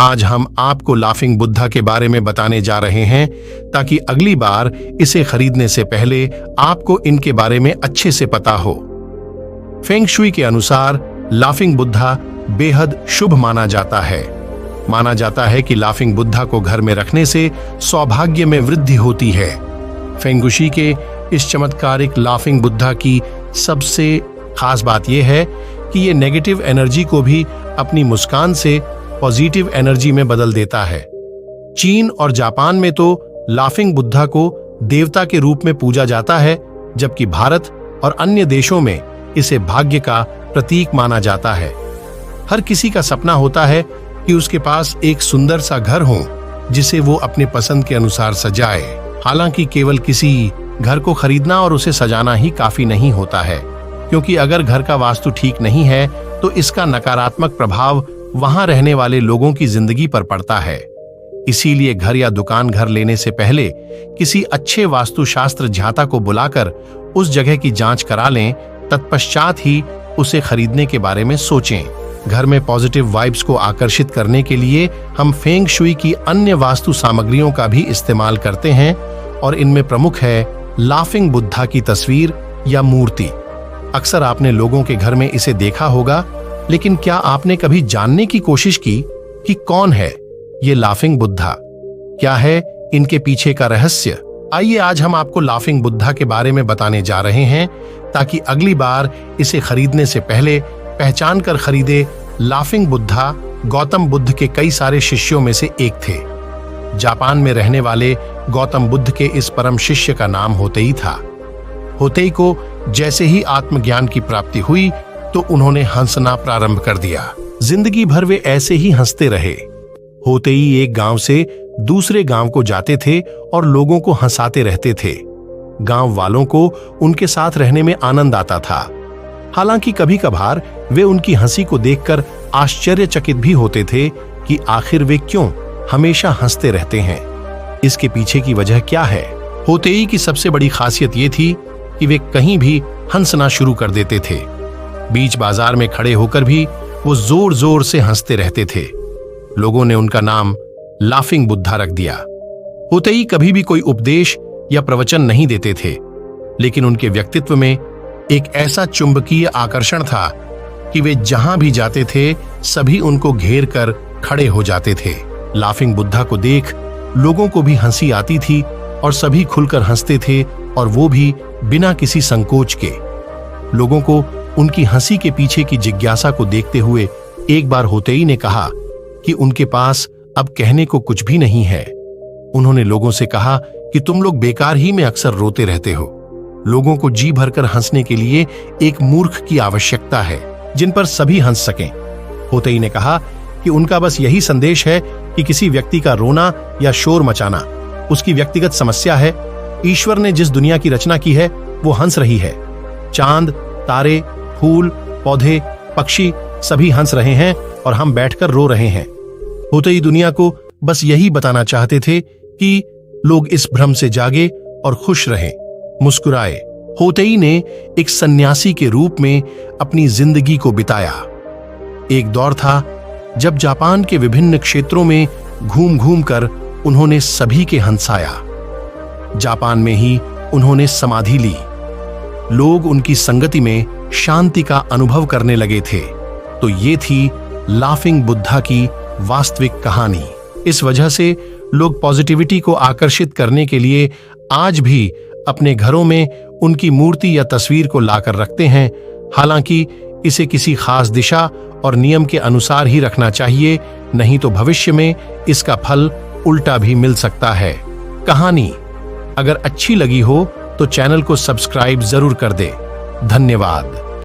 आज हम आपको लाफिंग बुद्धा के बारे में बताने जा रहे हैं ताकि अगली बार इसे खरीदने से पहले आपको इनके बारे में अच्छे से पता हो। फेंग शुई के अनुसार लाफिंग बुद्धा बेहद शुभ माना जाता है। माना जाता है कि लाफिंग बुद्धा को घर में रखने से सौभाग्य में वृद्धि होती है। फेंग शुई के इस चमत्कारिक लाफिंग बुद्धा की सबसे खास बात यह है कि ये नेगेटिव एनर्जी को भी अपनी मुस्कान से पॉजिटिव एनर्जी में बदल देता है। चीन और जापान में तो लाफिंग बुद्धा को देवता के रूप में पूजा जाता है, जबकि भारत और अन्य देशों में इसे भाग्य का प्रतीक माना जाता है। हर किसी का सपना होता है कि उसके पास एक सुंदर सा घर हो जिसे वो अपने पसंद के अनुसार सजाए। हालांकि केवल किसी घर को खरीदना और उसे सजाना ही काफी नहीं होता है, क्योंकि अगर घर का वास्तु ठीक नहीं है तो इसका नकारात्मक प्रभाव वहां रहने वाले लोगों की जिंदगी पर पड़ता है। इसीलिए घर या दुकान घर लेने से पहले किसी अच्छे वास्तुशास्त्र ज्ञाता को बुलाकर उस जगह की जांच करा लें, तत्पश्चात ही उसे खरीदने के बारे में सोचें। घर में पॉजिटिव वाइब्स को आकर्षित करने के लिए हम फेंग शुई की अन्य वास्तु सामग्रियों का भी इस्तेमाल करते हैं और इनमें प्रमुख है लाफिंग बुद्धा की तस्वीर या मूर्ति। अक्सर आपने लोगों के घर में इसे देखा होगा, लेकिन क्या आपने कभी जानने की कोशिश की कि कौन है ये लाफिंग बुद्धा? क्या है इनके पीछे का रहस्य? आइए आज हम आपको लाफिंग बुद्धा के बारे में बताने जा रहे हैं ताकि अगली बार इसे खरीदने से पहले पहचान कर खरीदे। लाफिंग बुद्धा गौतम बुद्ध के कई सारे शिष्यों में से एक थे। जापान में रहने वाले गौतम बुद्ध के इस परम शिष्य का नाम होतेई था। होतेई को जैसे ही आत्मज्ञान की प्राप्ति हुई तो उन्होंने हंसना प्रारंभ कर दिया। जिंदगी भर वे ऐसे ही हंसते रहे। होतेई एक गांव से दूसरे गांव को जाते थे और लोगों को हंसाते रहते थे। गांव वालों को उनके साथ रहने में आनंद आता था। हालांकि कभी कभार वे उनकी हंसी को देखकर आश्चर्यचकित भी होते थे कि आखिर वे क्यों हमेशा हंसते रहते हैं। इसके पीछे की वजह क्या है? होतेई की सबसे बड़ी खासियत ये थी कि वे कहीं भी हंसना शुरू कर देते थे। बीच बाजार में खड़े होकर भी वो जोर जोर से हंसते रहते थे। लोगों ने उनका नाम लाफिंग बुद्धा रख दिया। होतेई कभी भी कोई उपदेश या प्रवचन नहीं देते थे, लेकिन उनके व्यक्तित्व में एक ऐसा चुंबकीय आकर्षण था कि वे जहां भी जाते थे सभी उनको घेर कर खड़े हो जाते थे। लाफिंग बुद्धा को देख लोगों को भी हंसी आती थी और सभी खुलकर हंसते थे, और वो भी बिना किसी संकोच के। लोगों को उनकी हंसी के पीछे की जिज्ञासा को देखते हुए एक बार होतेई ने कहा कि उनके पास अब कहने को कुछ भी नहीं है। उन्होंने लोगों से कहा कि तुम लोग बेकार ही में अक्सर रोते रहते हो। लोगों को जी भरकर हंसने के लिए एक मूर्ख की आवश्यकता है जिन पर सभी हंस सकें। होतेई ने कहा कि उनका बस यही संदेश है कि किसी व्यक्ति का रोना या शोर मचाना उसकी व्यक्तिगत समस्या है। ईश्वर ने जिस दुनिया की रचना की है वो हंस रही है। चांद, तारे, फूल, पौधे, पक्षी सभी हंस रहे हैं और हम बैठकर रो रहे हैं। होतेई दुनिया को बस यही बताना चाहते थे कि लोग इस भ्रम से जागे और खुश रहें, मुस्कुराए। होतेई ने एक सन्यासी के रूप में अपनी जिंदगी को बिताया। एक दौर था जब जापान के विभिन्न क्षेत्रों में घूम घूम कर उन्होंने सभी के हंसाया। जापान में ही उन्होंने समाधि ली। लोग उनकी संगति में शांति का अनुभव करने लगे थे। तो ये थी लाफिंग बुद्धा की वास्तविक कहानी। इस वजह से लोग पॉजिटिविटी को आकर्षित करने के लिए आज भी अपने घरों में उनकी मूर्ति या तस्वीर को लाकर रखते हैं। हालांकि इसे किसी खास दिशा और नियम के अनुसार ही रखना चाहिए, नहीं तो भविष्य में इसका फल उल्टा भी मिल सकता है। कहानी अगर अच्छी लगी हो तो चैनल को सब्सक्राइब जरूर कर दे। धन्यवाद।